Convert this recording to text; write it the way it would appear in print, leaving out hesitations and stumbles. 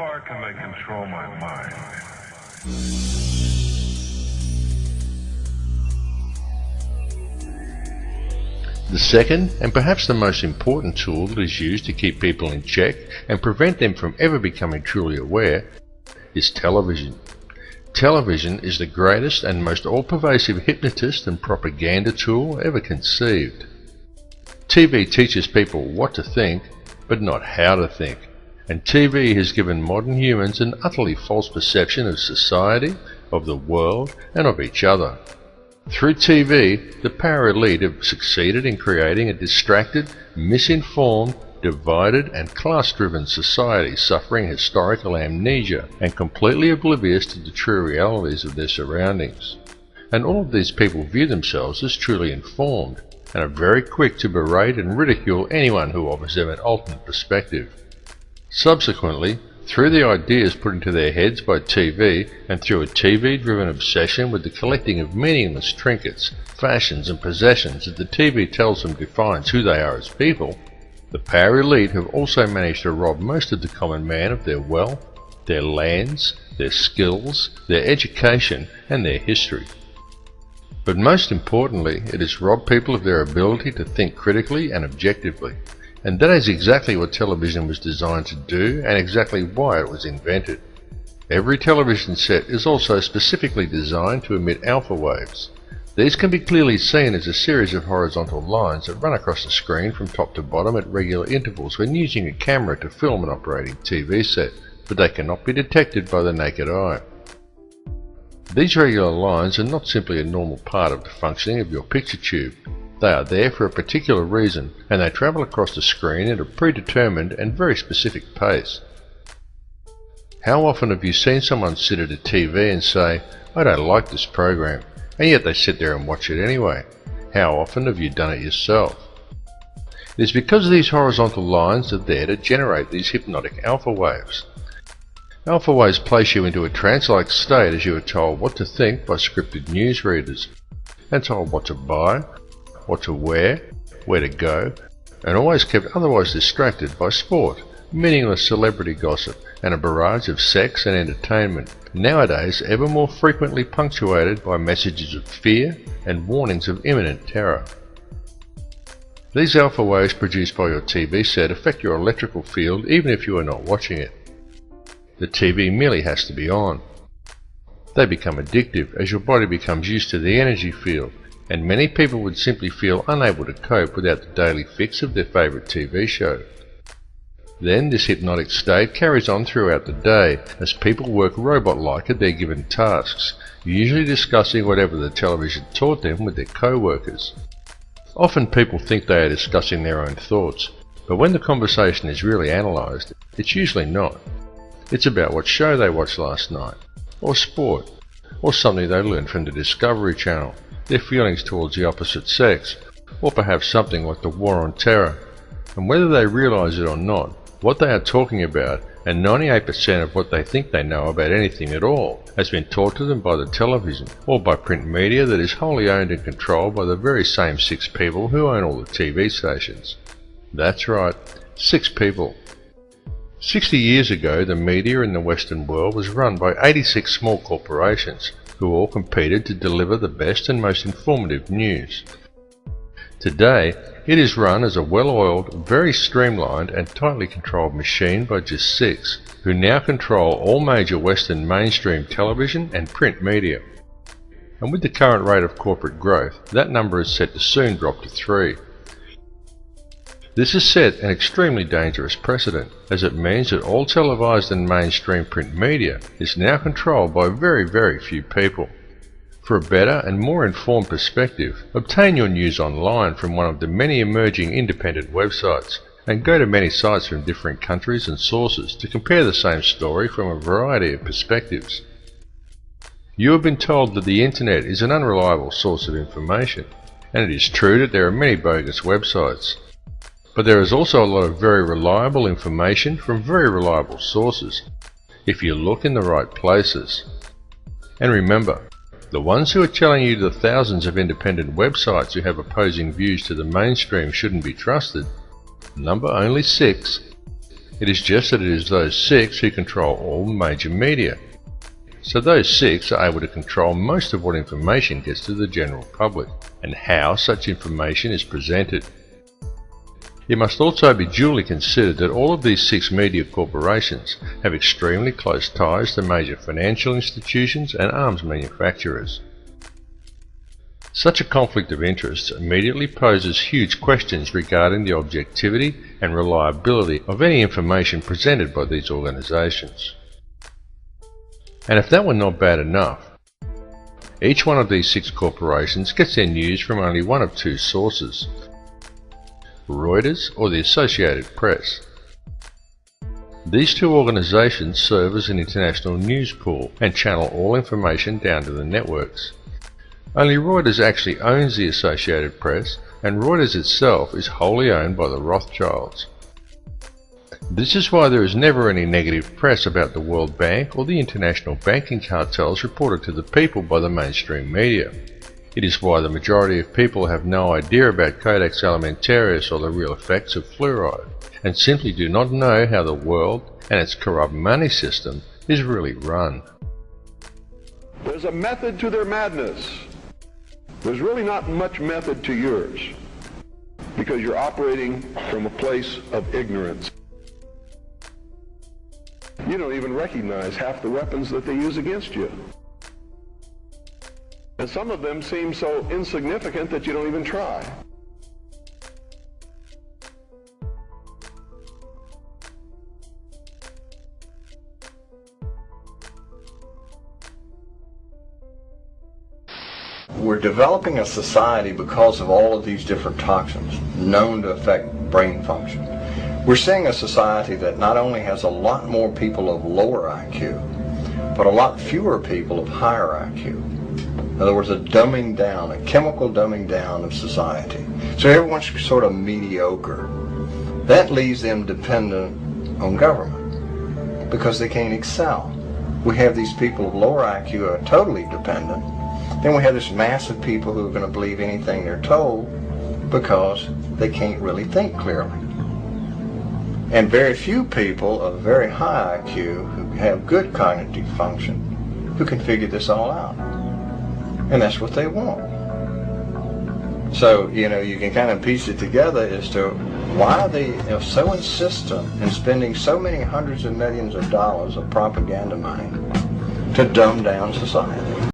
far can they control my mind? The second, and perhaps the most important tool that is used to keep people in check and prevent them from ever becoming truly aware, is television. Television is the greatest and most all-pervasive hypnotist and propaganda tool ever conceived. TV teaches people what to think, but not how to think. And TV has given modern humans an utterly false perception of society, of the world, and of each other. Through TV, the power elite have succeeded in creating a distracted, misinformed, divided and class-driven society suffering historical amnesia and completely oblivious to the true realities of their surroundings. And all of these people view themselves as truly informed and are very quick to berate and ridicule anyone who offers them an alternate perspective. Subsequently, through the ideas put into their heads by TV and through a TV-driven obsession with the collecting of meaningless trinkets, fashions and possessions that the TV tells them defines who they are as people, the power elite have also managed to rob most of the common man of their wealth, their lands, their skills, their education and their history. But most importantly, it has robbed people of their ability to think critically and objectively. And that is exactly what television was designed to do and exactly why it was invented. Every television set is also specifically designed to emit alpha waves. These can be clearly seen as a series of horizontal lines that run across the screen from top to bottom at regular intervals when using a camera to film an operating TV set, but they cannot be detected by the naked eye. These regular lines are not simply a normal part of the functioning of your picture tube. They are there for a particular reason, and they travel across the screen at a predetermined and very specific pace. How often have you seen someone sit at a TV and say, "I don't like this program," and yet they sit there and watch it anyway? How often have you done it yourself? It is because these horizontal lines are there to generate these hypnotic alpha waves. Alpha waves place you into a trance-like state as you are told what to think by scripted newsreaders, and told what to buy, what to wear, where to go, and always kept otherwise distracted by sport, meaningless celebrity gossip, and a barrage of sex and entertainment, nowadays ever more frequently punctuated by messages of fear and warnings of imminent terror. These alpha waves produced by your TV set affect your electrical field even if you are not watching it. The TV merely has to be on. They become addictive as your body becomes used to the energy field, and many people would simply feel unable to cope without the daily fix of their favourite TV show. Then this hypnotic state carries on throughout the day as people work robot-like at their given tasks, usually discussing whatever the television taught them with their co-workers. Often people think they are discussing their own thoughts, but when the conversation is really analysed, it's usually not. It's about what show they watched last night, or sport, or something they learned from the Discovery Channel, their feelings towards the opposite sex, or perhaps something like the War on Terror. And whether they realise it or not, what they are talking about, and 98% of what they think they know about anything at all, has been taught to them by the television, or by print media that is wholly owned and controlled by the very same 6 people who own all the TV stations. That's right, 6 people. 60 years ago, the media in the Western world was run by 86 small corporations, who all competed to deliver the best and most informative news. Today, it is run as a well-oiled, very streamlined and tightly controlled machine by just 6, who now control all major Western mainstream television and print media. And with the current rate of corporate growth, that number is set to soon drop to 3. This has set an extremely dangerous precedent, as it means that all televised and mainstream print media is now controlled by very, very few people. For a better and more informed perspective, obtain your news online from one of the many emerging independent websites, and go to many sites from different countries and sources to compare the same story from a variety of perspectives. You have been told that the internet is an unreliable source of information, and it is true that there are many bogus websites. But there is also a lot of very reliable information from very reliable sources, if you look in the right places. And remember, the ones who are telling you the thousands of independent websites who have opposing views to the mainstream shouldn't be trusted, number only 6, It is just that it is those 6 who control all the major media. So those 6 are able to control most of what information gets to the general public, and how such information is presented. It must also be duly considered that all of these 6 media corporations have extremely close ties to major financial institutions and arms manufacturers. Such a conflict of interests immediately poses huge questions regarding the objectivity and reliability of any information presented by these organizations. And if that were not bad enough, each one of these 6 corporations gets their news from only one of 2 sources: Reuters or the Associated Press. These 2 organizations serve as an international news pool and channel all information down to the networks. Only Reuters actually owns the Associated Press, and Reuters itself is wholly owned by the Rothschilds. This is why there is never any negative press about the World Bank or the international banking cartels reported to the people by the mainstream media. It is why the majority of people have no idea about Codex Alimentarius or the real effects of fluoride, and simply do not know how the world and its corrupt money system is really run. There's a method to their madness. There's really not much method to yours, because you're operating from a place of ignorance. You don't even recognize half the weapons that they use against you. And some of them seem so insignificant that you don't even try. We're developing a society because of all of these different toxins known to affect brain function. We're seeing a society that not only has a lot more people of lower IQ, but a lot fewer people of higher IQ. In other words, a dumbing down, a chemical dumbing down of society. So everyone's sort of mediocre. That leaves them dependent on government because they can't excel. We have these people of lower IQ who are totally dependent. Then we have this mass of people who are going to believe anything they're told because they can't really think clearly. And very few people of very high IQ who have good cognitive function who can figure this all out. And that's what they want. So, you can kind of piece it together as to why they are so insistent in spending so many hundreds of millions of dollars of propaganda money to dumb down society.